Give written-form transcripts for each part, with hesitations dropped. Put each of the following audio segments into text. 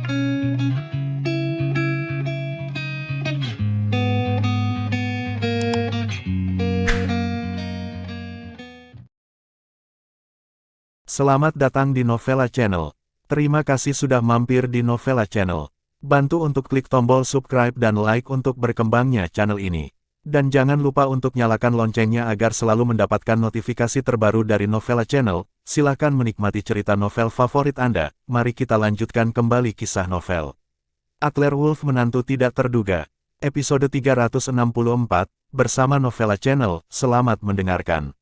Selamat datang di Novella Channel. Terima kasih sudah mampir di Novella Channel. Bantu untuk klik tombol subscribe dan like untuk berkembangnya channel ini. Dan jangan lupa untuk nyalakan loncengnya agar selalu mendapatkan notifikasi terbaru dari Novella Channel. Silahkan menikmati cerita novel favorit Anda. Mari kita lanjutkan kembali kisah novel Atlerwolf Menantu Tidak Terduga. Episode 364, bersama Novella Channel. Selamat mendengarkan.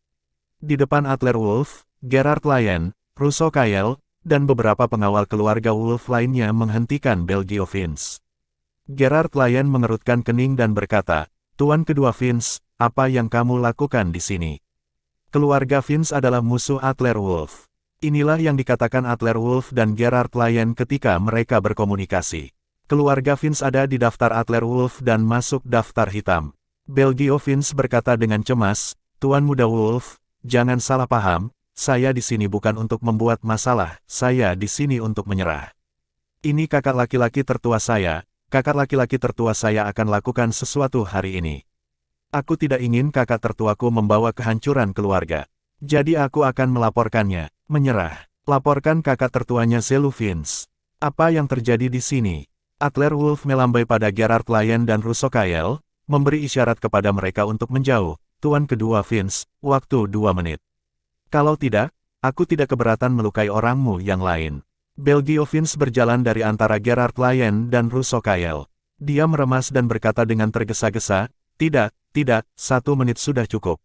Di depan Atlerwolf, Gerard Lyon, Russo Kyle, dan beberapa pengawal keluarga Wolf lainnya menghentikan Belgio Vince. Gerard Lyon mengerutkan kening dan berkata, "Tuan kedua Vince, apa yang kamu lakukan di sini?" Keluarga Vince adalah musuh Atlerwolf. Inilah yang dikatakan Atlerwolf dan Gerard Lyon ketika mereka berkomunikasi. Keluarga Vince ada di daftar Atlerwolf dan masuk daftar hitam. Belgio Vince berkata dengan cemas, "Tuan muda Wolf, jangan salah paham. Saya di sini bukan untuk membuat masalah, saya di sini untuk menyerah. Ini kakak laki-laki tertua saya, kakak laki-laki tertua saya akan lakukan sesuatu hari ini. Aku tidak ingin kakak tertuaku membawa kehancuran keluarga. Jadi aku akan melaporkannya, menyerah. Laporkan kakak tertuanya Zelu Vince. Apa yang terjadi di sini?" Atlerwolf melambai pada Gerard Lyon dan Russo Kyle, memberi isyarat kepada mereka untuk menjauh. "Tuan kedua Vince, waktu 2 menit. Kalau tidak, aku tidak keberatan melukai orangmu yang lain." Belgio Vince berjalan dari antara Gerard Lyon dan Russo Kyle. Dia meremas dan berkata dengan tergesa-gesa, Tidak, 1 menit sudah cukup.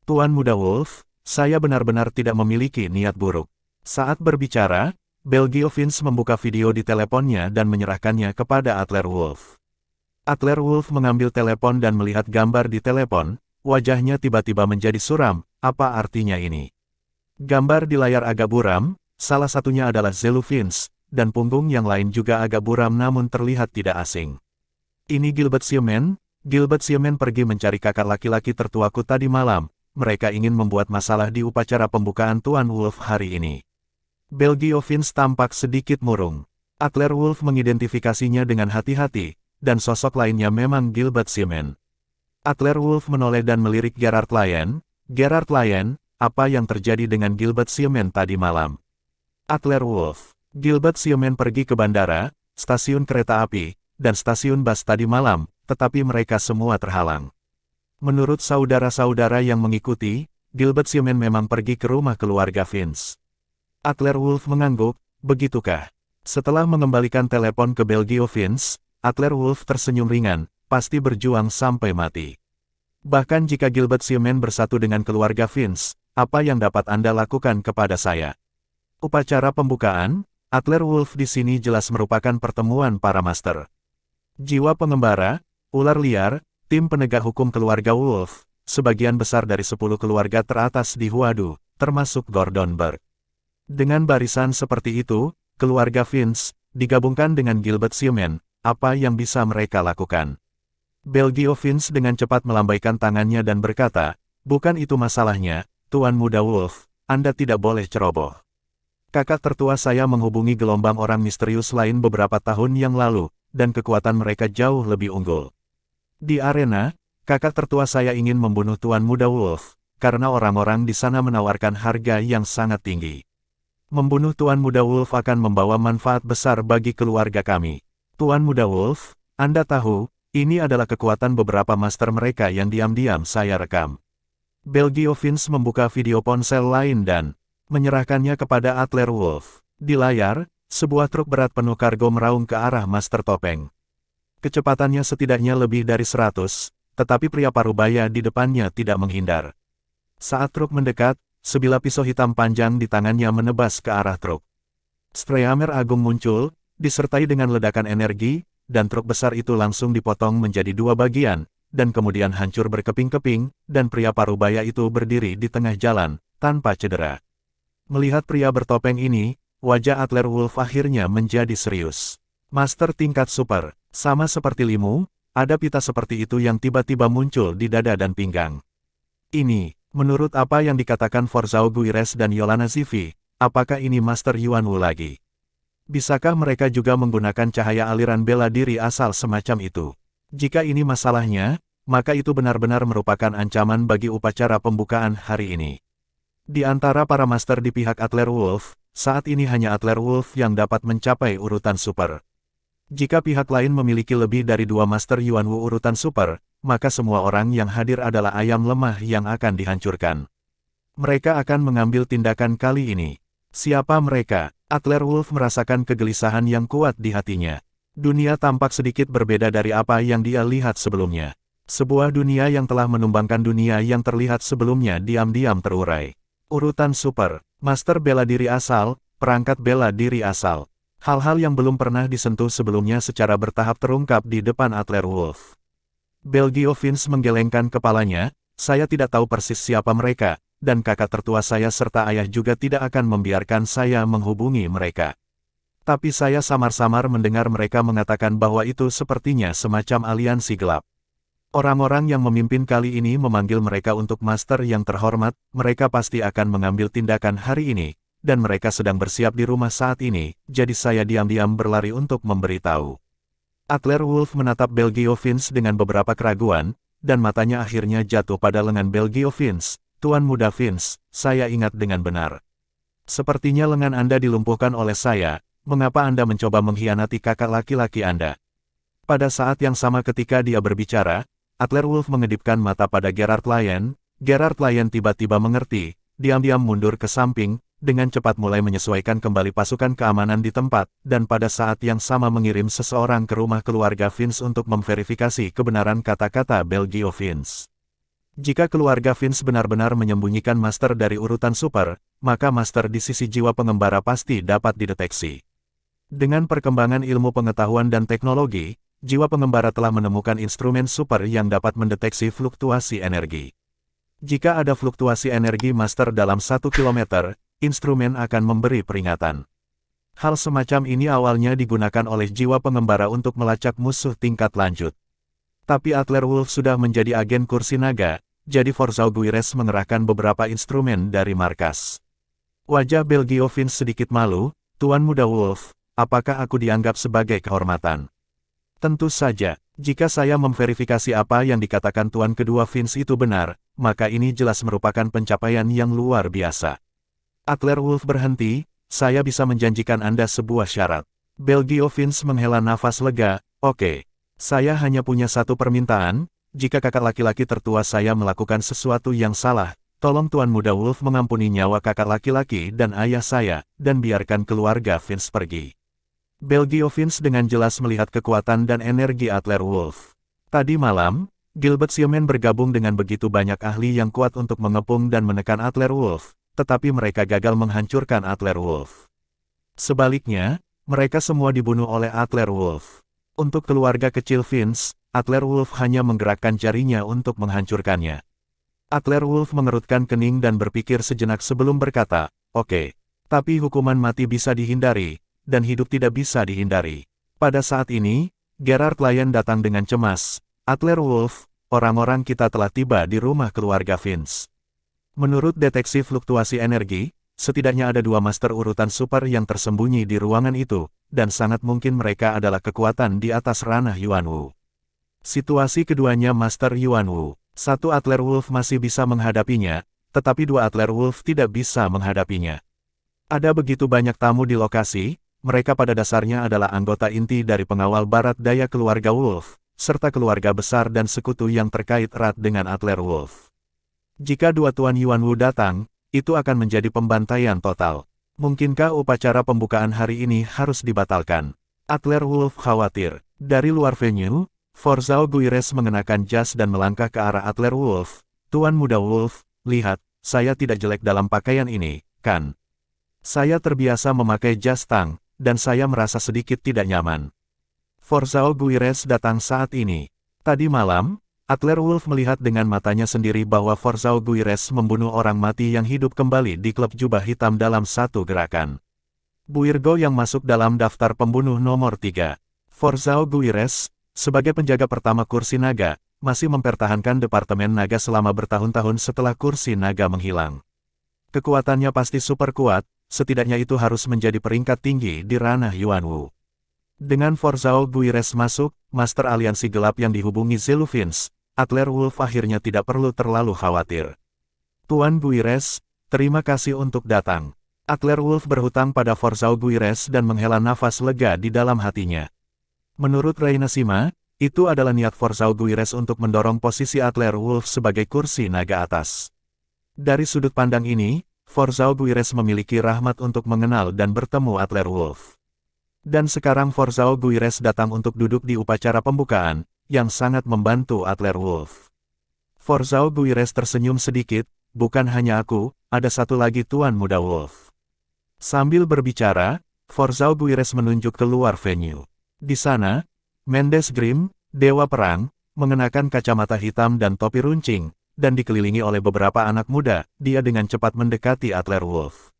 Tuan muda Wolf, saya benar-benar tidak memiliki niat buruk." Saat berbicara, Belgio Vince membuka video di teleponnya dan menyerahkannya kepada Atlerwolf. Atlerwolf mengambil telepon dan melihat gambar di telepon, wajahnya tiba-tiba menjadi suram. Apa artinya ini? Gambar di layar agak buram, salah satunya adalah Zelu Vince, dan punggung yang lain juga agak buram namun terlihat tidak asing. "Ini Gilbert Siemen. Gilbert Siemen pergi mencari kakak laki-laki tertuaku tadi malam. Mereka ingin membuat masalah di upacara pembukaan Tuan Wolf hari ini." Belgio Vince tampak sedikit murung. Atlerwolf mengidentifikasinya dengan hati-hati, dan sosok lainnya memang Gilbert Siemen. Atlerwolf menoleh dan melirik Gerard Lyon. "Gerard Lyon, apa yang terjadi dengan Gilbert Siemen tadi malam?" Atlerwolf, "Gilbert Siemen pergi ke bandara, stasiun kereta api, dan stasiun bus tadi malam, tetapi mereka semua terhalang. Menurut saudara-saudara yang mengikuti, Gilbert Siemen memang pergi ke rumah keluarga Vince." Atlerwolf mengangguk, "Begitukah?" Setelah mengembalikan telepon ke Belgio Vince, Atlerwolf tersenyum ringan, "Pasti berjuang sampai mati. Bahkan jika Gilbert Siemen bersatu dengan keluarga Vince, apa yang dapat Anda lakukan kepada saya?" Upacara pembukaan, Atlerwolf di sini jelas merupakan pertemuan para master. Jiwa pengembara, ular liar, tim penegak hukum keluarga Wolf, sebagian besar dari 10 keluarga teratas di Huadu, termasuk Gordon Burke. Dengan barisan seperti itu, keluarga Vince, digabungkan dengan Gilbert Siemen, apa yang bisa mereka lakukan? Belgio Vince dengan cepat melambaikan tangannya dan berkata, "Bukan itu masalahnya, Tuan muda Wolf, Anda tidak boleh ceroboh. Kakak tertua saya menghubungi gelombang orang misterius lain beberapa tahun yang lalu, dan kekuatan mereka jauh lebih unggul. Di arena, kakak tertua saya ingin membunuh Tuan muda Wolf, karena orang-orang di sana menawarkan harga yang sangat tinggi. Membunuh Tuan muda Wolf akan membawa manfaat besar bagi keluarga kami. Tuan muda Wolf, Anda tahu, ini adalah kekuatan beberapa master mereka yang diam-diam saya rekam." Belgio Vince membuka video ponsel lain dan menyerahkannya kepada Atlerwolf. Di layar, sebuah truk berat penuh kargo meraung ke arah Master Topeng. Kecepatannya setidaknya lebih dari 100, tetapi pria parubaya di depannya tidak menghindar. Saat truk mendekat, sebilah pisau hitam panjang di tangannya menebas ke arah truk. Streamer agung muncul, disertai dengan ledakan energi, dan truk besar itu langsung dipotong menjadi 2 bagian, dan kemudian hancur berkeping-keping, dan pria parubaya itu berdiri di tengah jalan, tanpa cedera. Melihat pria bertopeng ini, wajah Atlerwolf akhirnya menjadi serius. "Master tingkat super, sama seperti Limu, ada pita seperti itu yang tiba-tiba muncul di dada dan pinggang. Ini, menurut apa yang dikatakan Forzao Guires dan Yolana Zivi, apakah ini Master Yuan Wu lagi?" Bisakah mereka juga menggunakan cahaya aliran bela diri asal semacam itu? Jika ini masalahnya, maka itu benar-benar merupakan ancaman bagi upacara pembukaan hari ini. Di antara para master di pihak Adler Wolf, saat ini hanya Adler Wolf yang dapat mencapai urutan super. Jika pihak lain memiliki lebih dari 2 master Yuan Wu urutan super, maka semua orang yang hadir adalah ayam lemah yang akan dihancurkan. Mereka akan mengambil tindakan kali ini. Siapa mereka? Adler Wolf merasakan kegelisahan yang kuat di hatinya. Dunia tampak sedikit berbeda dari apa yang dia lihat sebelumnya. Sebuah dunia yang telah menumbangkan dunia yang terlihat sebelumnya diam-diam terurai. Urutan super, master bela diri asal, perangkat bela diri asal. Hal-hal yang belum pernah disentuh sebelumnya secara bertahap terungkap di depan Adler Wolf. Belgio Vince menggelengkan kepalanya, saya tidak tahu persis siapa mereka, dan kakak tertua saya serta ayah juga tidak akan membiarkan saya menghubungi mereka. Tapi saya samar-samar mendengar mereka mengatakan bahwa itu sepertinya semacam aliansi gelap. Orang-orang yang memimpin kali ini memanggil mereka untuk master yang terhormat, mereka pasti akan mengambil tindakan hari ini, dan mereka sedang bersiap di rumah saat ini, jadi saya diam-diam berlari untuk memberitahu. Adler Wolf menatap Belgio Vince dengan beberapa keraguan, dan matanya akhirnya jatuh pada lengan Belgio Vince. Tuan Muda Vince, saya ingat dengan benar. Sepertinya lengan Anda dilumpuhkan oleh saya, mengapa Anda mencoba mengkhianati kakak laki-laki Anda? Pada saat yang sama ketika dia berbicara, Adler Wolf mengedipkan mata pada Gerard Lyon. Gerard Lyon tiba-tiba mengerti, diam-diam mundur ke samping, dengan cepat mulai menyesuaikan kembali pasukan keamanan di tempat, dan pada saat yang sama mengirim seseorang ke rumah keluarga Vince untuk memverifikasi kebenaran kata-kata Belgio Vince. Jika keluarga Vince benar-benar menyembunyikan master dari urutan super, maka master di sisi jiwa pengembara pasti dapat dideteksi. Dengan perkembangan ilmu pengetahuan dan teknologi, jiwa pengembara telah menemukan instrumen super yang dapat mendeteksi fluktuasi energi. Jika ada fluktuasi energi master dalam 1 km, instrumen akan memberi peringatan. Hal semacam ini awalnya digunakan oleh jiwa pengembara untuk melacak musuh tingkat lanjut. Tapi Adler Wolf sudah menjadi agen kursi naga, jadi Forzao Guires mengerahkan beberapa instrumen dari markas. Wajah Belgio Vince sedikit malu, Tuan Muda Wolf, apakah aku dianggap sebagai kehormatan? Tentu saja, jika saya memverifikasi apa yang dikatakan Tuan kedua Vince itu benar, maka ini jelas merupakan pencapaian yang luar biasa. Adler Wolf berhenti, saya bisa menjanjikan Anda sebuah syarat. Belgio Vince menghela nafas lega, oke. Saya hanya punya satu permintaan, jika kakak laki-laki tertua saya melakukan sesuatu yang salah, tolong Tuan Muda Wolf mengampuni nyawa kakak laki-laki dan ayah saya, dan biarkan keluarga Vince pergi. Belgio Vince dengan jelas melihat kekuatan dan energi Adler Wolf. Tadi malam, Gilbert Siomen bergabung dengan begitu banyak ahli yang kuat untuk mengepung dan menekan Adler Wolf, tetapi mereka gagal menghancurkan Adler Wolf. Sebaliknya, mereka semua dibunuh oleh Adler Wolf. Untuk keluarga kecil Vince, Adler Wolf hanya menggerakkan jarinya untuk menghancurkannya. Adler Wolf mengerutkan kening dan berpikir sejenak sebelum berkata, oke, tapi hukuman mati bisa dihindari, dan hidup tidak bisa dihindari. Pada saat ini, Gerard Lyon datang dengan cemas. Adler Wolf, orang-orang kita telah tiba di rumah keluarga Vince. Menurut deteksi fluktuasi energi, setidaknya ada 2 master urutan super yang tersembunyi di ruangan itu, dan sangat mungkin mereka adalah kekuatan di atas ranah Yuan Wu. Situasi keduanya Master Yuan Wu. 1 Adler Wolf masih bisa menghadapinya, tetapi 2 Adler Wolf tidak bisa menghadapinya. Ada begitu banyak tamu di lokasi, mereka pada dasarnya adalah anggota inti dari pengawal barat daya keluarga Wolf, serta keluarga besar dan sekutu yang terkait erat dengan Adler Wolf. Jika 2 Tuan Yuan Wu datang, itu akan menjadi pembantaian total. Mungkinkah upacara pembukaan hari ini harus dibatalkan? Adler Wolf khawatir. Dari luar venue, Forzao Guires mengenakan jas dan melangkah ke arah Adler Wolf. Tuan Muda Wolf, lihat, saya tidak jelek dalam pakaian ini, kan? Saya terbiasa memakai jas tang, dan saya merasa sedikit tidak nyaman. Forzao Guires datang saat ini. Tadi malam, Adler Wolf melihat dengan matanya sendiri bahwa Forzao Guires membunuh orang mati yang hidup kembali di klub jubah hitam dalam satu gerakan. Buirgo yang masuk dalam daftar pembunuh nomor 3. Forzao Guires, sebagai penjaga pertama kursi naga, masih mempertahankan Departemen Naga selama bertahun-tahun setelah kursi naga menghilang. Kekuatannya pasti super kuat, setidaknya itu harus menjadi peringkat tinggi di ranah Yuanwu. Dengan Forzhao Guires masuk, Master Aliansi Gelap yang dihubungi Zelufins, Adler Wolf akhirnya tidak perlu terlalu khawatir. Tuan Guires, terima kasih untuk datang. Adler Wolf berhutang pada Forzhao Guires dan menghela nafas lega di dalam hatinya. Menurut Reina Sima, itu adalah niat Forzhao Guires untuk mendorong posisi Adler Wolf sebagai kursi naga atas. Dari sudut pandang ini, Forzhao Guires memiliki rahmat untuk mengenal dan bertemu Adler Wolf. Dan sekarang Forzhao Guires datang untuk duduk di upacara pembukaan, yang sangat membantu Adler Wolf. Forzhao Guires tersenyum sedikit, bukan hanya aku, ada satu lagi Tuan Muda Wolf. Sambil berbicara, Forzhao Guires menunjuk keluar venue. Di sana, Mendes Grimm, Dewa Perang, mengenakan kacamata hitam dan topi runcing, dan dikelilingi oleh beberapa anak muda, dia dengan cepat mendekati Adler Wolf.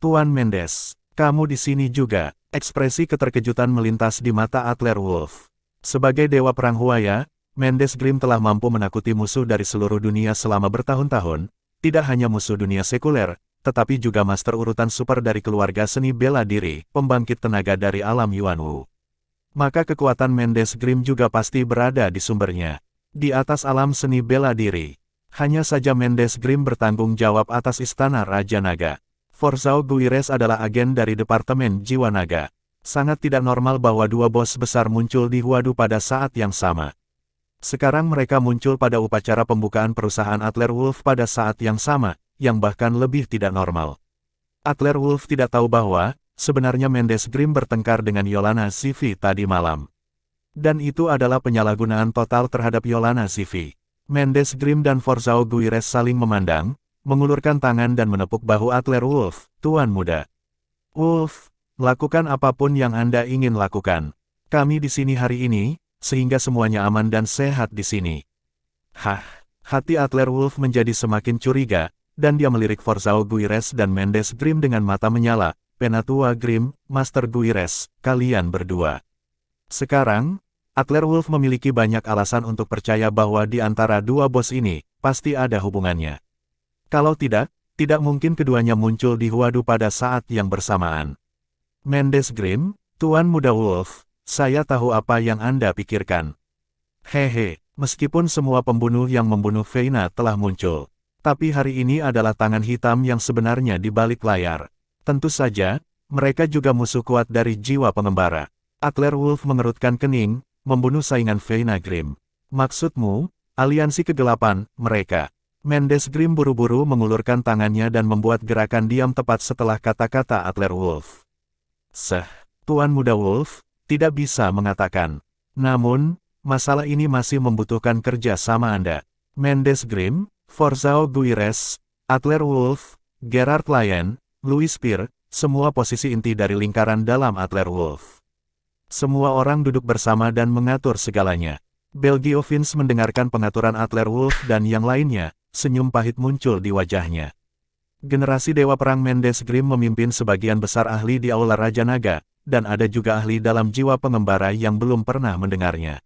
Tuan Mendes, kamu di sini juga. Ekspresi keterkejutan melintas di mata Adler Wolf. Sebagai Dewa Perang Huaya, Mendes Grimm telah mampu menakuti musuh dari seluruh dunia selama bertahun-tahun, tidak hanya musuh dunia sekuler, tetapi juga master urutan super dari keluarga seni bela diri, pembangkit tenaga dari alam Yuanwu. Maka kekuatan Mendes Grimm juga pasti berada di sumbernya. Di atas alam seni bela diri. Hanya saja Mendes Grimm bertanggung jawab atas Istana Raja Naga. Forzhao Guires adalah agen dari Departemen Jiwa Naga. Sangat tidak normal bahwa dua bos besar muncul di Huadu pada saat yang sama. Sekarang mereka muncul pada upacara pembukaan perusahaan Adler Wolf pada saat yang sama, yang bahkan lebih tidak normal. Adler Wolf tidak tahu bahwa, sebenarnya Mendes Grimm bertengkar dengan Yolana Sivi tadi malam. Dan itu adalah penyalahgunaan total terhadap Yolana Sivi. Mendes Grimm dan Forzhao Guires saling memandang, mengulurkan tangan dan menepuk bahu Adler Wolf, Tuan Muda. Wolf, lakukan apapun yang Anda ingin lakukan. Kami di sini hari ini, sehingga semuanya aman dan sehat di sini. Hah, hati Adler Wolf menjadi semakin curiga, dan dia melirik Forzhao Guires dan Mendes Grimm dengan mata menyala. Penatua Grimm, Master Guires, kalian berdua. Sekarang, Adler Wolf memiliki banyak alasan untuk percaya bahwa di antara dua bos ini, pasti ada hubungannya. Kalau tidak, tidak mungkin keduanya muncul di Huadu pada saat yang bersamaan. Mendes Grimm, Tuan Muda Wolf, saya tahu apa yang Anda pikirkan. Hehe, meskipun semua pembunuh yang membunuh Feina telah muncul, tapi hari ini adalah tangan hitam yang sebenarnya di balik layar. Tentu saja, mereka juga musuh kuat dari jiwa pengembara. Adler Wolf mengerutkan kening, membunuh saingan Feina Grimm. Maksudmu, aliansi kegelapan, mereka. Mendes Grimm buru-buru mengulurkan tangannya dan membuat gerakan diam tepat setelah kata-kata Adler Wolf. Tuan Muda Wolf, tidak bisa mengatakan. Namun, masalah ini masih membutuhkan kerja sama Anda. Mendes Grimm, Forzhao Guires, Adler Wolf, Gerard Lyon, Louis Spear, semua posisi inti dari lingkaran dalam Adler Wolf. Semua orang duduk bersama dan mengatur segalanya. Belgio Vince mendengarkan pengaturan Adler Wolf dan yang lainnya, senyum pahit muncul di wajahnya. Generasi Dewa Perang Mendes Grimm memimpin sebagian besar ahli di Aula Raja Naga, dan ada juga ahli dalam jiwa pengembara yang belum pernah mendengarnya.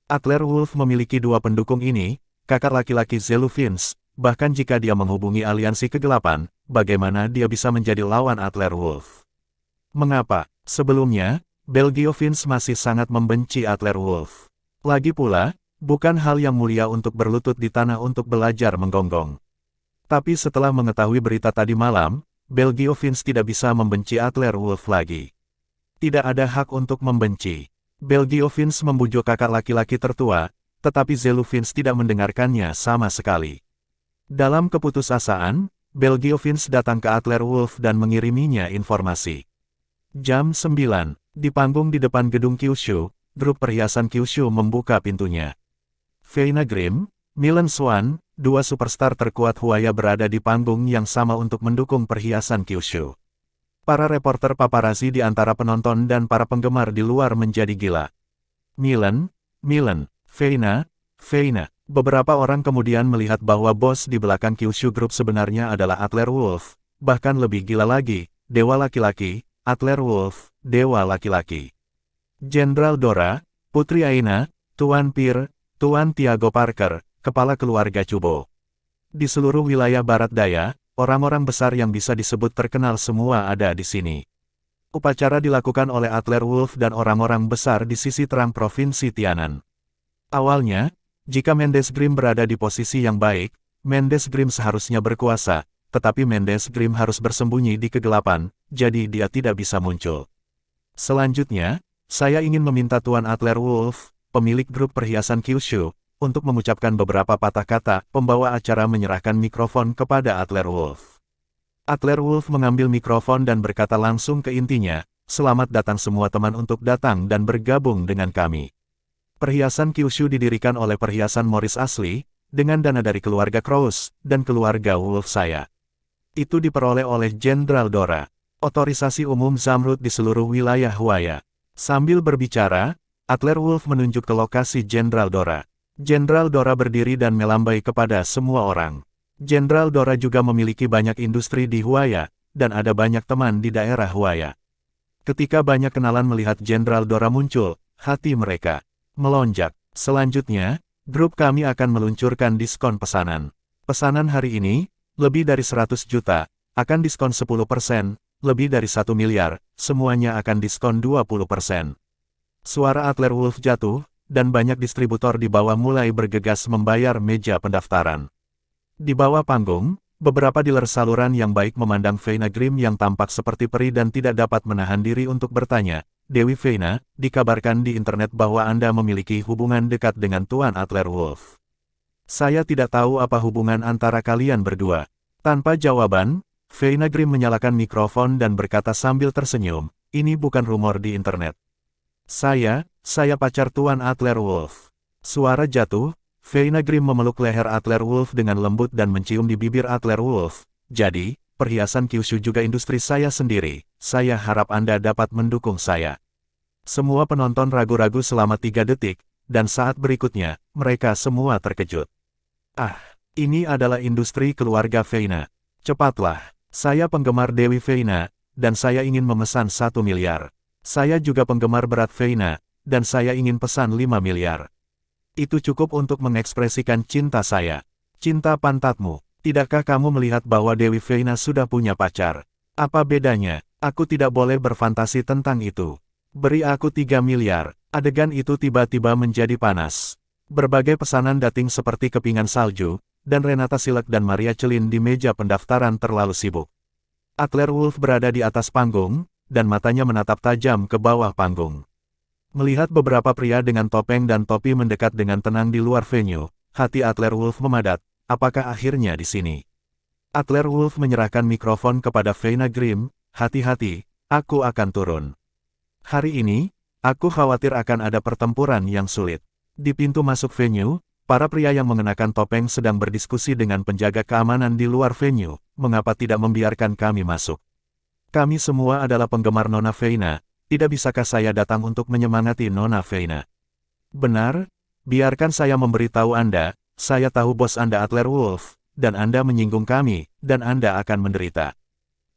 Adler Wolf memiliki dua pendukung ini, kakak laki-laki Zelufins, bahkan jika dia menghubungi aliansi kegelapan, bagaimana dia bisa menjadi lawan Adler Wolf? Mengapa? Sebelumnya, Belgio Vince masih sangat membenci Adler Wolf. Lagi pula, bukan hal yang mulia untuk berlutut di tanah untuk belajar menggonggong. Tapi setelah mengetahui berita tadi malam, Belgio Vince tidak bisa membenci Adler Wolf lagi. Tidak ada hak untuk membenci. Belgio Vince membujuk kakak laki-laki tertua, tetapi Zelufins tidak mendengarkannya sama sekali. Dalam keputusasaan, Belgio Vince datang ke Adler Wolf dan mengiriminya informasi. Jam 9. Di panggung di depan gedung Kyushu, grup perhiasan Kyushu membuka pintunya. Feina Grimm, Milan Swan, dua superstar terkuat Huaya berada di panggung yang sama untuk mendukung perhiasan Kyushu. Para reporter paparazzi di antara penonton dan para penggemar di luar menjadi gila. Milan, Feina. Beberapa orang kemudian melihat bahwa bos di belakang Kyushu Group sebenarnya adalah Adler Wolf, bahkan lebih gila lagi, dewa laki-laki, Adler Wolf, dewa laki-laki. Jenderal Dora, Putri Aina, Tuan Pir, Tuan Tiago Parker, kepala keluarga Chubo. Di seluruh wilayah barat daya, orang-orang besar yang bisa disebut terkenal semua ada di sini. Upacara dilakukan oleh Adler Wolf dan orang-orang besar di sisi terang Provinsi Tianan. Awalnya, jika Mendes Grimm berada di posisi yang baik, Mendes Grimm seharusnya berkuasa, tetapi Mendes Grimm harus bersembunyi di kegelapan, jadi dia tidak bisa muncul. Selanjutnya, saya ingin meminta Tuan Adler Wolf, pemilik grup perhiasan Kyushu, untuk mengucapkan beberapa patah kata. Pembawa acara menyerahkan mikrofon kepada Adler Wolf. Adler Wolf mengambil mikrofon dan berkata langsung ke intinya, "Selamat datang semua teman untuk datang dan bergabung dengan kami. Perhiasan Kyushu didirikan oleh perhiasan Morris asli, dengan dana dari keluarga Krause, dan keluarga Wolf saya. Itu diperoleh oleh Jenderal Dora. Otorisasi umum Zamrud di seluruh wilayah Huaya." Sambil berbicara, Adler Wolf menunjuk ke lokasi Jenderal Dora. Jenderal Dora berdiri dan melambai kepada semua orang. Jenderal Dora juga memiliki banyak industri di Huaya, dan ada banyak teman di daerah Huaya. Ketika banyak kenalan melihat Jenderal Dora muncul, hati mereka melonjak. Selanjutnya, grup kami akan meluncurkan diskon pesanan. Pesanan hari ini, lebih dari 100 juta, akan diskon 10%, lebih dari 1 miliar, semuanya akan diskon 20%. Suara Adler Wolf jatuh, dan banyak distributor di bawah mulai bergegas membayar meja pendaftaran. Di bawah panggung, beberapa dealer saluran yang baik memandang Feina Grimm yang tampak seperti peri dan tidak dapat menahan diri untuk bertanya, "Dewi Feina, dikabarkan di internet bahwa Anda memiliki hubungan dekat dengan Tuan Adler Wolf. Saya tidak tahu apa hubungan antara kalian berdua." Tanpa jawaban, Feina Grimm menyalakan mikrofon dan berkata sambil tersenyum, "Ini bukan rumor di internet. Saya pacar Tuan Adler Wolf." Suara jatuh, Feina Grimm memeluk leher Adler Wolf dengan lembut dan mencium di bibir Adler Wolf. "Jadi, perhiasan Kyushu juga industri saya sendiri. Saya harap Anda dapat mendukung saya." Semua penonton ragu-ragu selama 3 detik, dan saat berikutnya, mereka semua terkejut. "Ah, ini adalah industri keluarga Feina. Cepatlah, saya penggemar Dewi Feina, dan saya ingin memesan 1 miliar. Saya juga penggemar berat Feina, dan saya ingin pesan 5 miliar. Itu cukup untuk mengekspresikan cinta saya. Cinta pantatmu. Tidakkah kamu melihat bahwa Dewi Feina sudah punya pacar? Apa bedanya? Aku tidak boleh berfantasi tentang itu. Beri aku 3 miliar. Adegan itu tiba-tiba menjadi panas. Berbagai pesanan dating seperti kepingan salju, dan Renata Silek dan Maria Celin di meja pendaftaran terlalu sibuk. Adler Wolf berada di atas panggung, dan matanya menatap tajam ke bawah panggung. Melihat beberapa pria dengan topeng dan topi mendekat dengan tenang di luar venue, hati Adler Wolf memadat. Apakah akhirnya di sini? Adler Wolf menyerahkan mikrofon kepada Feina Grimm. "Hati-hati, aku akan turun. Hari ini, aku khawatir akan ada pertempuran yang sulit." Di pintu masuk venue, para pria yang mengenakan topeng sedang berdiskusi dengan penjaga keamanan di luar venue. "Mengapa tidak membiarkan kami masuk? Kami semua adalah penggemar Nona Feina, tidak bisakah saya datang untuk menyemangati Nona Feina?" "Benar, biarkan saya memberitahu Anda, saya tahu bos Anda Adler Wolf, dan Anda menyinggung kami, dan Anda akan menderita."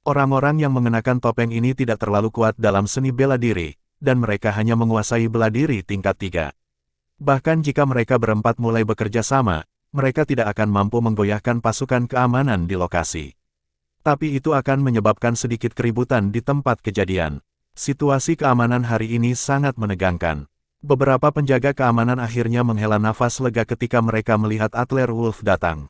Orang-orang yang mengenakan topeng ini tidak terlalu kuat dalam seni bela diri, dan mereka hanya menguasai bela diri tingkat 3. Bahkan jika mereka berempat mulai bekerja sama, mereka tidak akan mampu menggoyahkan pasukan keamanan di lokasi. Tapi itu akan menyebabkan sedikit keributan di tempat kejadian. Situasi keamanan hari ini sangat menegangkan. Beberapa penjaga keamanan akhirnya menghela nafas lega ketika mereka melihat Adler Wolf datang.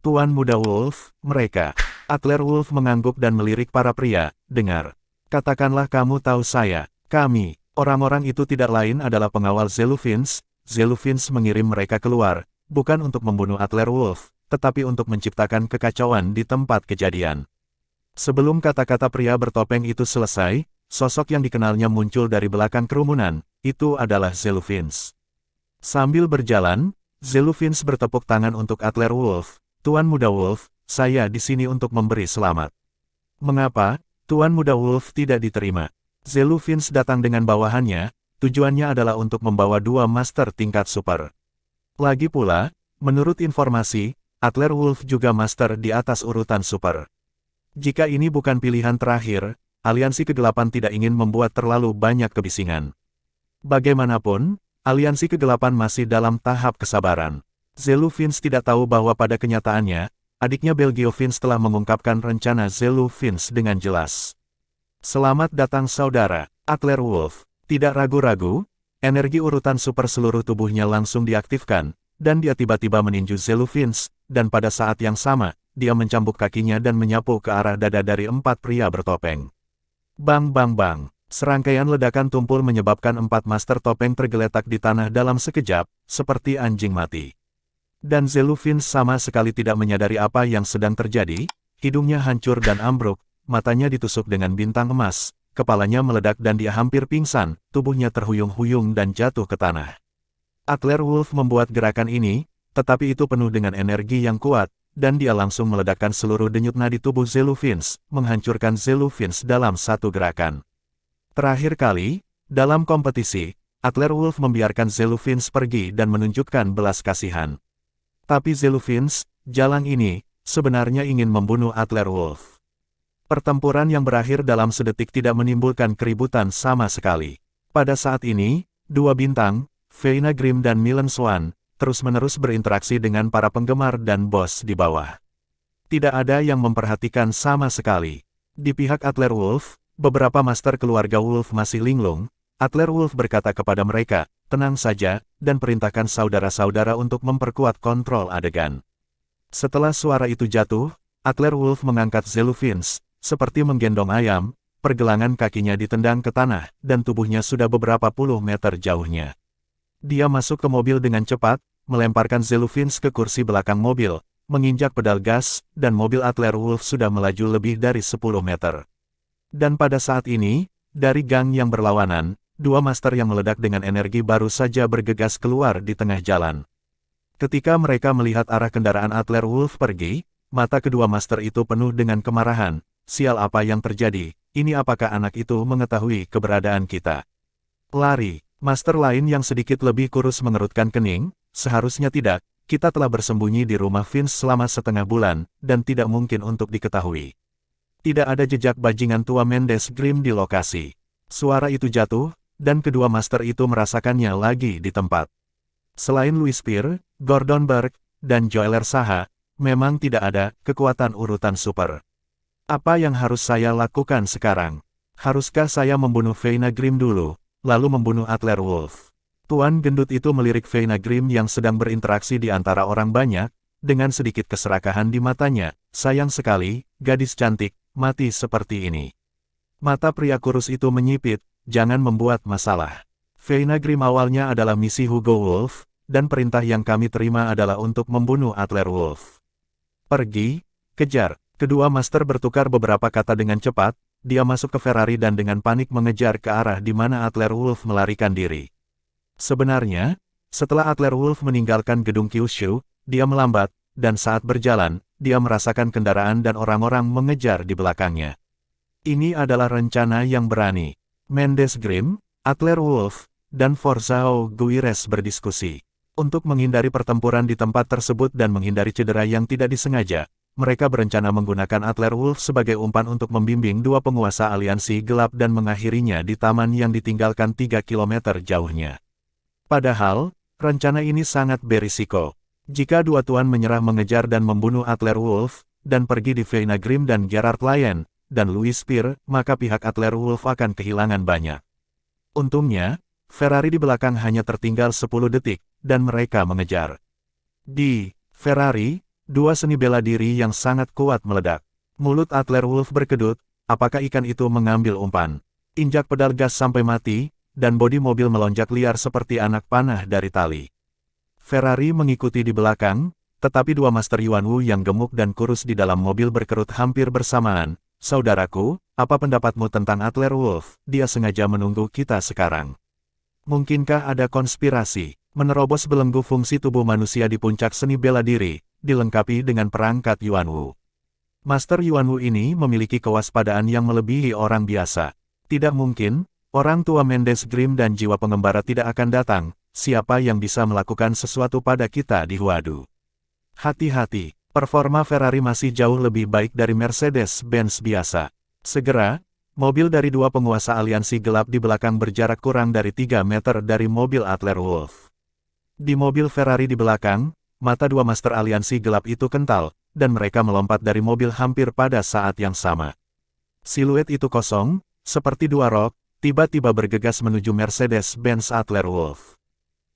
"Tuan Muda Wolf, mereka." Adler Wolf mengangguk dan melirik para pria. "Dengar. Katakanlah kamu tahu saya, kami, orang-orang itu tidak lain adalah pengawal Zelufins. Zelufins mengirim mereka keluar, bukan untuk membunuh Adler Wolf, tetapi untuk menciptakan kekacauan di tempat kejadian." Sebelum kata-kata pria bertopeng itu selesai, sosok yang dikenalnya muncul dari belakang kerumunan. Itu adalah Zelufins. Sambil berjalan, Zelufins bertepuk tangan untuk Adler Wolf. "Tuan Muda Wolf, saya di sini untuk memberi selamat." "Mengapa, Tuan Muda Wolf tidak diterima?" Zelufins datang dengan bawahannya, tujuannya adalah untuk membawa 2 master tingkat super. Lagi pula, menurut informasi, Adler Wolf juga master di atas urutan super. Jika ini bukan pilihan terakhir, aliansi kegelapan tidak ingin membuat terlalu banyak kebisingan. Bagaimanapun, aliansi kegelapan masih dalam tahap kesabaran. Zelufins tidak tahu bahwa pada kenyataannya, adiknya Belgio Vince telah mengungkapkan rencana Zelu Vince dengan jelas. Selamat datang saudara, Adler Wolf. Tidak ragu-ragu, energi urutan super seluruh tubuhnya langsung diaktifkan, dan dia tiba-tiba meninju Zelu Vince, dan pada saat yang sama, dia mencambuk kakinya dan menyapu ke arah dada dari 4 pria bertopeng. Bang bang bang. Serangkaian ledakan tumpul menyebabkan 4 master topeng tergeletak di tanah dalam sekejap, seperti anjing mati. Dan Zelu Vince sama sekali tidak menyadari apa yang sedang terjadi, hidungnya hancur dan ambruk, matanya ditusuk dengan bintang emas, kepalanya meledak dan dia hampir pingsan, tubuhnya terhuyung-huyung dan jatuh ke tanah. Adler Wolf membuat gerakan ini, tetapi itu penuh dengan energi yang kuat, dan dia langsung meledakkan seluruh denyut nadi tubuh Zelu Vince, menghancurkan Zelu Vince dalam satu gerakan. Terakhir kali, dalam kompetisi, Adler Wolf membiarkan Zelu Vince pergi dan menunjukkan belas kasihan. Tapi Zelu Vince, jalang ini, sebenarnya ingin membunuh Adler Wolf. Pertempuran yang berakhir dalam sedetik tidak menimbulkan keributan sama sekali. Pada saat ini, dua bintang, Feina Grimm dan Milan Swan, terus-menerus berinteraksi dengan para penggemar dan bos di bawah. Tidak ada yang memperhatikan sama sekali. Di pihak Adler Wolf, beberapa master keluarga Wolf masih linglung. Adler Wolf berkata kepada mereka, tenang saja, dan perintahkan saudara-saudara untuk memperkuat kontrol adegan. Setelah suara itu jatuh, Adler Wolf mengangkat Zelu Vince, seperti menggendong ayam, pergelangan kakinya ditendang ke tanah, dan tubuhnya sudah beberapa puluh meter jauhnya. Dia masuk ke mobil dengan cepat, melemparkan Zelu Vince ke kursi belakang mobil, menginjak pedal gas, dan mobil Adler Wolf sudah melaju lebih dari 10 meter. Dan pada saat ini, dari gang yang berlawanan, dua master yang meledak dengan energi baru saja bergegas keluar di tengah jalan. Ketika mereka melihat arah kendaraan Adler Wolf pergi, mata kedua master itu penuh dengan kemarahan. Sial, apa yang terjadi? Ini apakah anak itu mengetahui keberadaan kita? Lari. Master lain yang sedikit lebih kurus mengerutkan kening, seharusnya tidak, kita telah bersembunyi di rumah Vince selama setengah bulan, dan tidak mungkin untuk diketahui. Tidak ada jejak bajingan tua Mendes Grimm di lokasi. Suara itu jatuh, dan kedua master itu merasakannya lagi di tempat. Selain Louis Spear, Gordon Burke, dan Joeler Saha, memang tidak ada kekuatan urutan super. Apa yang harus saya lakukan sekarang? Haruskah saya membunuh Feina Grimm dulu, lalu membunuh Adler Wolf? Tuan gendut itu melirik Feina Grimm yang sedang berinteraksi di antara orang banyak, dengan sedikit keserakahan di matanya. Sayang sekali, gadis cantik, mati seperti ini. Mata pria kurus itu menyipit, jangan membuat masalah. Feina Grimm awalnya adalah misi Hugo Wolf, dan perintah yang kami terima adalah untuk membunuh Adler Wolf. Pergi, kejar. Kedua master bertukar beberapa kata dengan cepat, dia masuk ke Ferrari dan dengan panik mengejar ke arah di mana Adler Wolf melarikan diri. Sebenarnya, setelah Adler Wolf meninggalkan gedung Kyushu, dia melambat, dan saat berjalan, dia merasakan kendaraan dan orang-orang mengejar di belakangnya. Ini adalah rencana yang berani. Mendes Grimm, Adler Wolf, dan Forzao Guires berdiskusi. Untuk menghindari pertempuran di tempat tersebut dan menghindari cedera yang tidak disengaja, mereka berencana menggunakan Adler Wolf sebagai umpan untuk membimbing dua penguasa aliansi gelap dan mengakhirinya di taman yang ditinggalkan 3 km jauhnya. Padahal, rencana ini sangat berisiko. Jika dua tuan menyerah mengejar dan membunuh Adler Wolf, dan pergi di Feina Grimm dan Gerard Lyon, dan Louis Spear, maka pihak Adler Wolf akan kehilangan banyak. Untungnya, Ferrari di belakang hanya tertinggal 10 detik, dan mereka mengejar. Di Ferrari, dua seni bela diri yang sangat kuat meledak. Mulut Adler Wolf berkedut, apakah ikan itu mengambil umpan? Injak pedal gas sampai mati, dan bodi mobil melonjak liar seperti anak panah dari tali. Ferrari mengikuti di belakang, tetapi dua master Yuan Wu yang gemuk dan kurus di dalam mobil berkerut hampir bersamaan. Saudaraku, apa pendapatmu tentang Adler Wolf? Dia sengaja menunggu kita sekarang. Mungkinkah ada konspirasi? Menerobos belenggu fungsi tubuh manusia di puncak seni bela diri, dilengkapi dengan perangkat Yuan Wu. Master Yuan Wu ini memiliki kewaspadaan yang melebihi orang biasa. Tidak mungkin, orang tua Mendes Grimm dan jiwa pengembara tidak akan datang. Siapa yang bisa melakukan sesuatu pada kita di Huadu? Hati-hati, performa Ferrari masih jauh lebih baik dari Mercedes-Benz biasa. Segera, mobil dari dua penguasa aliansi gelap di belakang berjarak kurang dari 3 meter dari mobil Adler Wolf. Di mobil Ferrari di belakang, mata dua master aliansi gelap itu kental, dan mereka melompat dari mobil hampir pada saat yang sama. Siluet itu kosong, seperti dua rok, tiba-tiba bergegas menuju Mercedes-Benz Adler Wolf.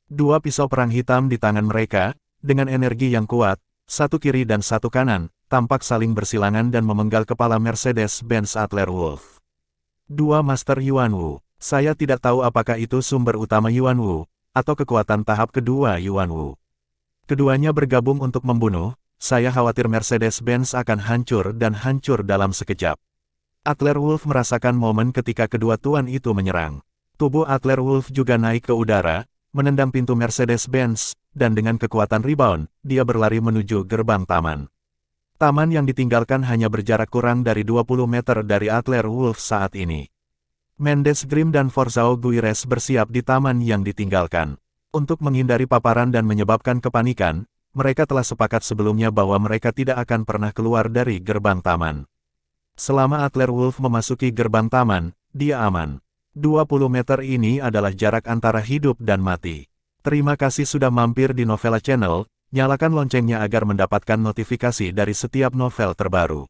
Dua pisau perang hitam di tangan mereka, dengan energi yang kuat, satu kiri dan satu kanan, tampak saling bersilangan dan memenggal kepala Mercedes-Benz Adler Wolf. Dua Master Yuan Wu. Saya tidak tahu apakah itu sumber utama Yuan Wu, atau kekuatan tahap kedua Yuan Wu. Keduanya bergabung untuk membunuh, saya khawatir Mercedes-Benz akan hancur dan hancur dalam sekejap. Adler Wolf merasakan momen ketika kedua tuan itu menyerang. Tubuh Adler Wolf juga naik ke udara, menendang pintu Mercedes-Benz, dan dengan kekuatan rebound, dia berlari menuju gerbang taman. Taman yang ditinggalkan hanya berjarak kurang dari 20 meter dari Adler Wolf saat ini. Mendes Grimm dan Forzao Guires bersiap di taman yang ditinggalkan. Untuk menghindari paparan dan menyebabkan kepanikan, mereka telah sepakat sebelumnya bahwa mereka tidak akan pernah keluar dari gerbang taman. Selama Adler Wolf memasuki gerbang taman, dia aman. 20 meter ini adalah jarak antara hidup dan mati. Terima kasih sudah mampir di Novella Channel, nyalakan loncengnya agar mendapatkan notifikasi dari setiap novel terbaru.